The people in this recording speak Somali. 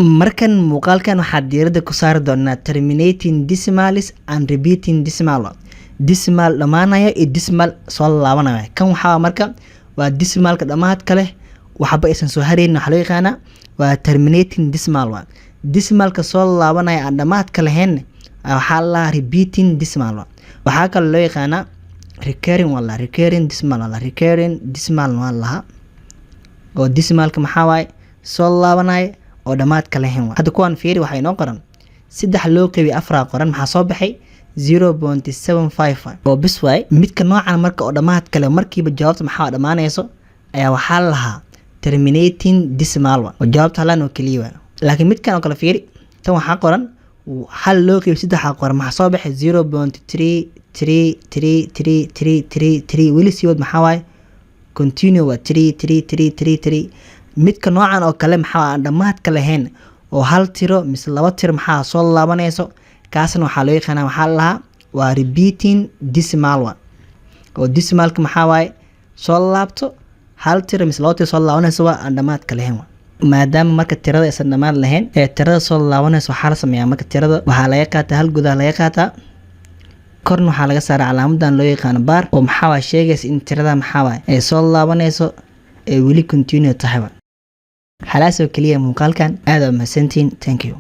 markan muuqaalkan waxaad diiradda ku saari doonaa terminating decimals and repeating decimal. Decimal dhamaanaya iyo decimal soo laabanaya. Kan waxaa marka waa decimalka dhamaadka leh waxba aysan soo hareynin waxa loo yaqaanaa waa terminating decimal. Decimalka soo laabanaya aan dhamaadka lahayn waxaa la repeating decimal. Waxaa kale loo yaqaanaa recurring decimal wala oo decimalka maxaa waay soo laabanaya oo dhamaadka lahayn. Hadda kuwan fiiri waxay noo qoran 3 loo qeybi 4 qoran maxaa soo baxay 0.75 oo bis waay midka noocan marka oo dhamaadka leh markiiba jawaabta maxaa dhamaanayso ayaa waxaa lahaa terminating decimal oo jawaabta halaan oo kaliya. laakiin midkan oo kale fiiri tan waxaa qoran hal loo qeybi 3 qoran maxaa soo baxay 0.3333333 weli siwad maxaa waay continue waa 33333 midka noocan oo kale maxaa aan dhamaadka lahayn oo hal tiro mise laba tiro maxaa soo laabanayso kaasna waxaa loo yaqaanaa waxaa lahaa waa repeating decimal oo decimalka maxaa waay soo laabto hal tiro mise laba tiro soo laabanayso waa aan dhamaadka lahayn. maadaama marka tirada aysan dhamaad lahayn ee tirada soo laabanayso waxaa la sameeyaa marka tirada waxaa laga qaataa hal gudaha laga qaataa korna waxaa laga saaraa calaamadan loo yaqaan bar oo maxaa waay sheegaysa in tirada maxaa waay ay soo laabanayso ee weli continue tahay. xalaas oo kaliya muuqaalkan aad u mahadsantiin. Thank you.